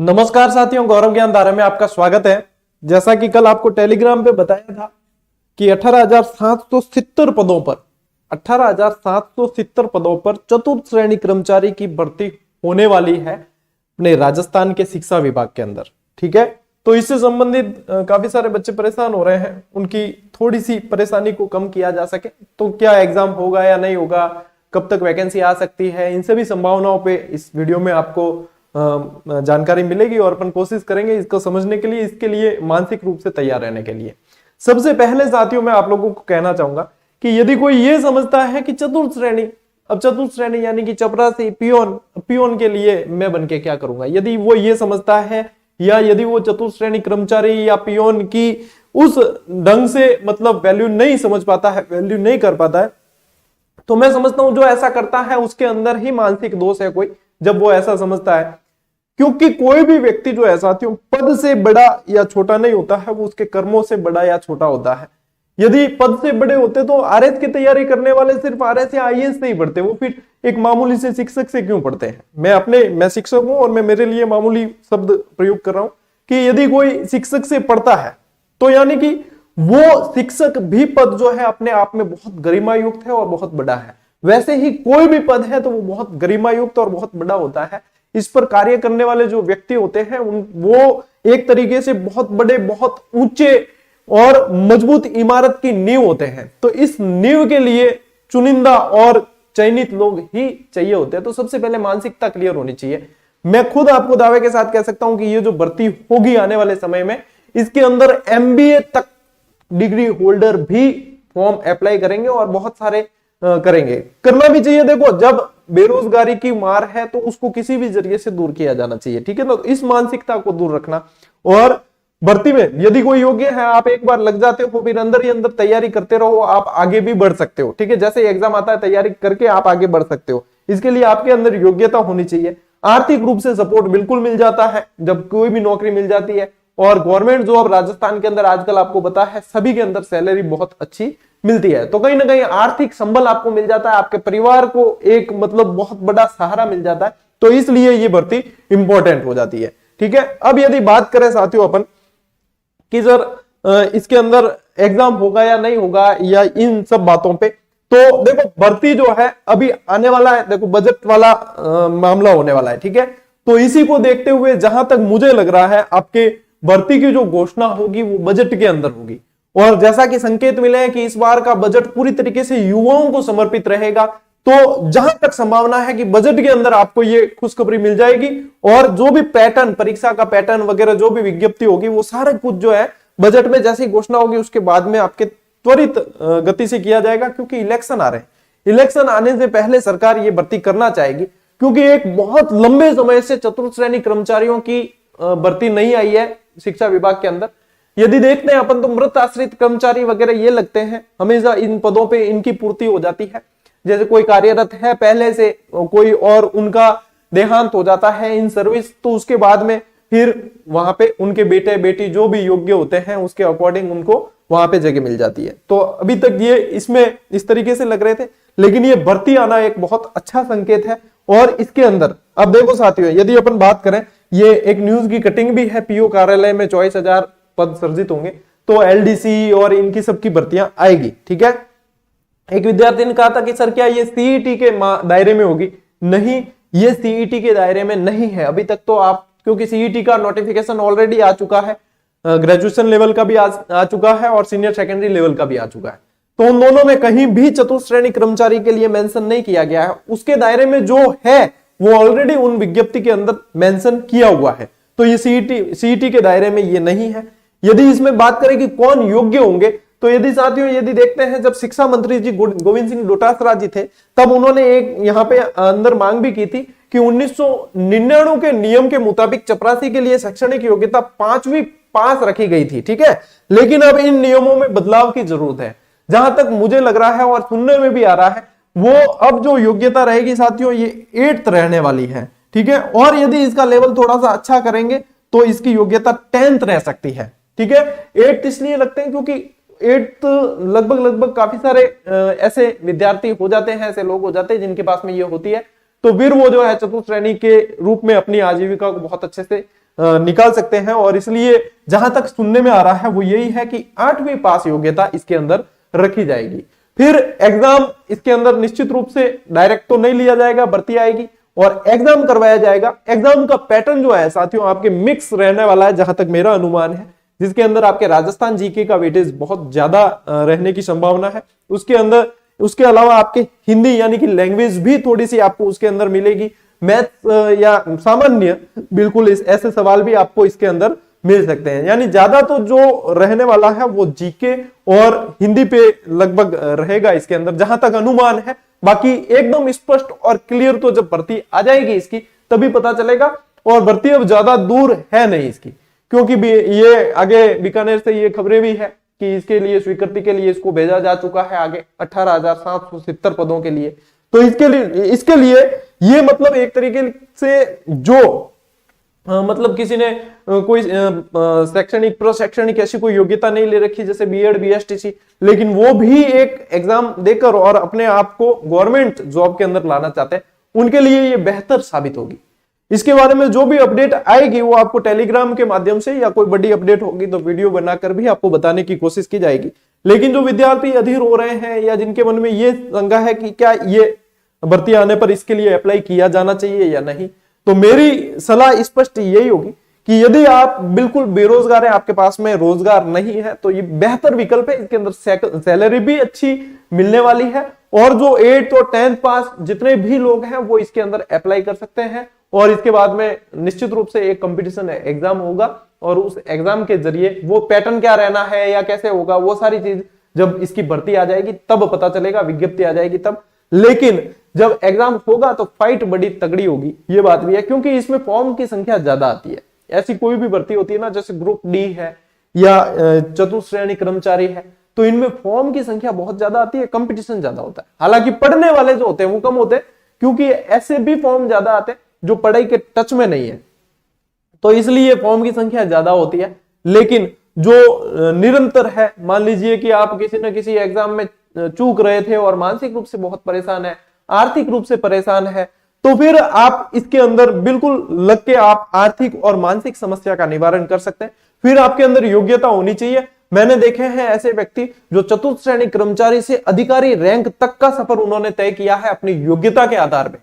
नमस्कार साथियों, गौरव ज्ञान धारा में आपका स्वागत है। जैसा कि कल आपको टेलीग्राम पे बताया था कि 18,770 पदों पर 18,770 पदों पर चतुर्थ श्रेणी कर्मचारी की भर्ती होने वाली है अपने राजस्थान के शिक्षा विभाग के अंदर। ठीक है, तो इससे संबंधित काफी सारे बच्चे परेशान हो रहे हैं। उनकी थोड़ी सी परेशानी को कम किया जा सके तो क्या एग्जाम होगा या नहीं होगा, कब तक वैकेंसी आ सकती है, इन सभी संभावनाओं पे इस वीडियो में आपको जानकारी मिलेगी और अपन कोशिश करेंगे इसको समझने के लिए, इसके लिए मानसिक रूप से तैयार रहने के लिए। सबसे पहले साथियों मैं आप लोगों को कहना चाहूंगा कि यदि कोई ये समझता है कि चतुर्थ श्रेणी, अब चतुर्थ श्रेणी यानी कि चपरासी, पियोन के लिए मैं बन के क्या करूंगा, यदि वो ये समझता है या यदि वो चतुर्थ श्रेणी कर्मचारी या पियोन की उस ढंग से मतलब वैल्यू नहीं समझ पाता है, वैल्यू नहीं कर पाता है, तो मैं समझता हूं जो ऐसा करता है उसके अंदर ही मानसिक दोष है कोई, जब वो ऐसा समझता है। क्योंकि कोई भी व्यक्ति जो है साथियों पद से बड़ा या छोटा नहीं होता है, वो उसके कर्मों से बड़ा या छोटा होता है। यदि पद से बड़े होते तो आरएस की तैयारी करने वाले सिर्फ आरएस या आईएएस नहीं पढ़ते, वो फिर एक मामूली से शिक्षक से क्यों पढ़ते हैं। मैं शिक्षक हूं और मैं मेरे लिए मामूली शब्द प्रयोग कर रहा हूं कि यदि कोई शिक्षक से पढ़ता है तो यानी कि वो शिक्षक भी पद जो है अपने आप में बहुत गरिमायुक्त है और बहुत बड़ा है। वैसे ही कोई भी पद है तो वो बहुत गरिमायुक्त और बहुत बड़ा होता है। इस पर कार्य करने वाले जो व्यक्ति होते हैं वो एक तरीके से बहुत बड़े, बहुत ऊंचे और मजबूत इमारत की नींव होते हैं। तो इस नींव के लिए चुनिंदा और चयनित लोग ही चाहिए होते हैं। तो सबसे पहले मानसिकता क्लियर होनी चाहिए। मैं खुद आपको दावे के साथ कह सकता हूं कि ये जो भर्ती होगी आने वाले समय में, इसके अंदर एमबीए तक डिग्री होल्डर भी फॉर्म अप्लाई करेंगे और बहुत सारे करेंगे, करना भी चाहिए। देखो, जब बेरोजगारी की मार है तो उसको किसी भी जरिए से दूर किया जाना चाहिए। ठीक है ना, तो इस मानसिकता को दूर रखना। और भर्ती में यदि कोई योग्य है, आप एक बार लग जाते हो फिर अंदर ही अंदर तैयारी करते रहो, आप आगे भी बढ़ सकते हो। ठीक है, जैसे एग्जाम आता है तैयारी करके आप आगे बढ़ सकते हो। इसके लिए आपके अंदर योग्यता होनी चाहिए। आर्थिक रूप से सपोर्ट बिल्कुल मिल जाता है जब कोई भी नौकरी मिल जाती है। और गवर्नमेंट जॉब राजस्थान के अंदर आजकल आपको पता है सभी के अंदर सैलरी बहुत अच्छी मिलती है, तो कहीं ना कहीं आर्थिक संबल आपको मिल जाता है, आपके परिवार को एक मतलब बहुत बड़ा सहारा मिल जाता है। तो इसलिए ये भर्ती इंपॉर्टेंट हो जाती है। ठीक है, अब यदि बात करें साथियों अपन कि सर इसके अंदर एग्जाम होगा या नहीं होगा या इन सब बातों पे, तो देखो भर्ती जो है अभी आने वाला है, देखो बजट वाला मामला होने वाला है। ठीक है, तो इसी को देखते हुए जहां तक मुझे लग रहा है आपके भर्ती की जो घोषणा होगी वो बजट के अंदर होगी। और जैसा कि संकेत मिले हैं कि इस बार का बजट पूरी तरीके से युवाओं को समर्पित रहेगा, तो जहां तक संभावना है कि बजट के अंदर आपको ये खुशखबरी मिल जाएगी। और जो भी पैटर्न, परीक्षा का पैटर्न वगैरह जो भी विज्ञप्ति होगी वो सारा कुछ जो है बजट में जैसी घोषणा होगी उसके बाद में आपके त्वरित गति से किया जाएगा। क्योंकि इलेक्शन आ रहे हैं, इलेक्शन आने से पहले सरकार ये भर्ती करना चाहेगी, क्योंकि एक बहुत लंबे समय से चतुर्थ श्रेणी कर्मचारियों की भर्ती नहीं आई है शिक्षा विभाग के अंदर। यदि देखते हैं अपन तो मृत आश्रित कर्मचारी वगैरह ये लगते हैं, हमेशा इन पदों पे इनकी पूर्ति हो जाती है। जैसे कोई कार्यरत है पहले से कोई और उनका देहांत हो जाता है इन सर्विस, तो उसके बाद में फिर वहां पे उनके बेटे बेटी जो भी योग्य होते हैं उसके अकॉर्डिंग उनको वहां पे जगह मिल जाती है। तो अभी तक ये इसमें इस तरीके से लग रहे थे, लेकिन ये भर्ती आना एक बहुत अच्छा संकेत है। और इसके अंदर अब देखो साथियों, यदि अपन बात करें, ये एक न्यूज की कटिंग भी है, पीओ कार्यालय में 24,000 पद सर्जित होंगे, तो एलडीसी और इनकी सबकी भर्तियां आएगी। ठीक है, एक विद्यार्थी ने कहा था कि सर क्या ये सीईटी के दायरे में होगी? नहीं, ये सीईटी के दायरे में नहीं है अभी तक। तो आप, क्योंकि सीईटी का नोटिफिकेशन ऑलरेडी आ चुका है, ग्रेजुएशन लेवल का भी आ चुका है और सीनियर सेकेंडरी लेवल का भी आ चुका है, तो उन दोनों में कहीं भी चतुर्थ श्रेणी कर्मचारी के लिए मेंशन नहीं किया गया है। उसके दायरे में जो है वो ऑलरेडी उन विज्ञप्ति के अंदर मेंशन किया हुआ है, तो ये सीईटी के दायरे में ये नहीं है। यदि इसमें बात करें कि कौन योग्य होंगे, तो यदि साथियों यदि देखते हैं, जब शिक्षा मंत्री जी गोविंद सिंह डोटासरा जी थे तब उन्होंने एक यहाँ पे अंदर मांग भी की थी कि 1999 के नियम के मुताबिक चपरासी के लिए शैक्षणिक योग्यता 5वीं पास रखी गई थी। ठीक है, लेकिन अब इन नियमों में बदलाव की जरूरत है। जहां तक मुझे लग रहा है और सुनने में भी आ रहा है, वो अब जो योग्यता रहेगी साथियों ये 8th रहने वाली है। ठीक है, और यदि इसका लेवल थोड़ा सा अच्छा करेंगे तो इसकी योग्यता 10th रह सकती है। ठीक है, 8th इसलिए लगते हैं क्योंकि 8th लगभग काफी सारे ऐसे विद्यार्थी हो जाते हैं, ऐसे लोग हो जाते हैं जिनके पास में ये होती है। तो फिर वो जो है चतुर्थ श्रेणी के रूप में अपनी आजीविका को बहुत अच्छे से निकाल सकते हैं। और इसलिए जहां तक सुनने में आ रहा है वो यही है कि 8वीं पास योग्यता इसके अंदर रखी जाएगी। फिर एग्जाम इसके अंदर निश्चित रूप से डायरेक्ट तो नहीं लिया जाएगा, भर्ती आएगी और एग्जाम करवाया जाएगा। एग्जाम का पैटर्न जो है साथियों आपके मिक्स रहने वाला है, जहां तक मेरा अनुमान है, जिसके अंदर आपके राजस्थान जीके का वेटेज बहुत ज्यादा रहने की संभावना है। उसके अलावा आपके हिंदी यानी कि लैंग्वेज भी थोड़ी सी आपको उसके अंदर मिलेगी। मैथ्स या सामान्य बिल्कुल ऐसे सवाल भी आपको इसके अंदर मिल सकते हैं। यानी ज्यादा तो जो रहने वाला है वो जीके और हिंदी पे लगभग रहेगा इसके अंदर, जहां तक अनुमान है। बाकी एकदम स्पष्ट और क्लियर तो जब भर्ती आ जाएगी इसकी तभी पता चलेगा। और भर्ती अब ज्यादा दूर है नहीं इसकी, क्योंकि ये आगे बीकानेर से ये खबरें भी है कि इसके लिए स्वीकृति के लिए इसको भेजा जा चुका है आगे 18,770 पदों के लिए। तो इसके लिए ये मतलब एक तरीके से जो मतलब किसी ने कोई शैक्षणिक प्रशैक्षणिक ऐसी कोई योग्यता नहीं ले रखी जैसे बीएड बीएसटीसी, लेकिन वो भी एक एग्जाम देकर और अपने आप को गवर्नमेंट जॉब के अंदर लाना चाहते हैं, उनके लिए ये बेहतर साबित होगी। इसके बारे में जो भी अपडेट आएगी वो आपको टेलीग्राम के माध्यम से या कोई बड़ी अपडेट होगी तो वीडियो बनाकर भी आपको बताने की कोशिश की जाएगी। लेकिन जो विद्यार्थी अधीर हो रहे हैं या जिनके मन में ये शंका है कि क्या ये भर्ती आने पर इसके लिए अप्लाई किया जाना चाहिए या नहीं, तो मेरी सलाह स्पष्ट यही होगी कि यदि आप बिल्कुल बेरोजगार है, आपके पास में रोजगार नहीं है, तो ये बेहतर विकल्प है। इसके अंदर सैलरी भी अच्छी मिलने वाली है और जो 8th और 10th पास जितने भी लोग हैं वो इसके अंदर अप्लाई कर सकते हैं। और इसके बाद में निश्चित रूप से एक कंपटीशन एग्जाम होगा और उस एग्जाम के जरिए वो पैटर्न क्या रहना है या कैसे होगा वो सारी चीज जब इसकी भर्ती आ जाएगी तब पता चलेगा, विज्ञप्ति आ जाएगी तब। लेकिन जब एग्जाम होगा तो फाइट बड़ी तगड़ी होगी, ये बात भी है, क्योंकि इसमें फॉर्म की संख्या ज्यादा आती है। ऐसी कोई भी भर्ती होती है ना, जैसे ग्रुप डी है या चतुर्थ श्रेणी कर्मचारी है, तो इनमें फॉर्म की संख्या बहुत ज्यादा आती है, कंपटीशन ज्यादा होता है। हालांकि पढ़ने वाले जो होते हैं वो कम होते हैं, क्योंकि ऐसे भी फॉर्म ज्यादा आते हैं जो पढ़ाई के टच में नहीं है, तो इसलिए फॉर्म की संख्या ज्यादा होती है। लेकिन जो निरंतर है, मान लीजिए कि आप किसी न किसी एग्जाम में चूक रहे थे और मानसिक रूप से बहुत परेशान है, आर्थिक रूप से परेशान है, तो फिर आप इसके अंदर बिल्कुल लग के आप आर्थिक और मानसिक समस्या का निवारण कर सकते हैं। फिर आपके अंदर योग्यता होनी चाहिए। मैंने देखे हैं ऐसे व्यक्ति जो चतुर्थ श्रेणी कर्मचारी से अधिकारी रैंक तक का सफर उन्होंने तय किया है अपनी योग्यता के आधार पर।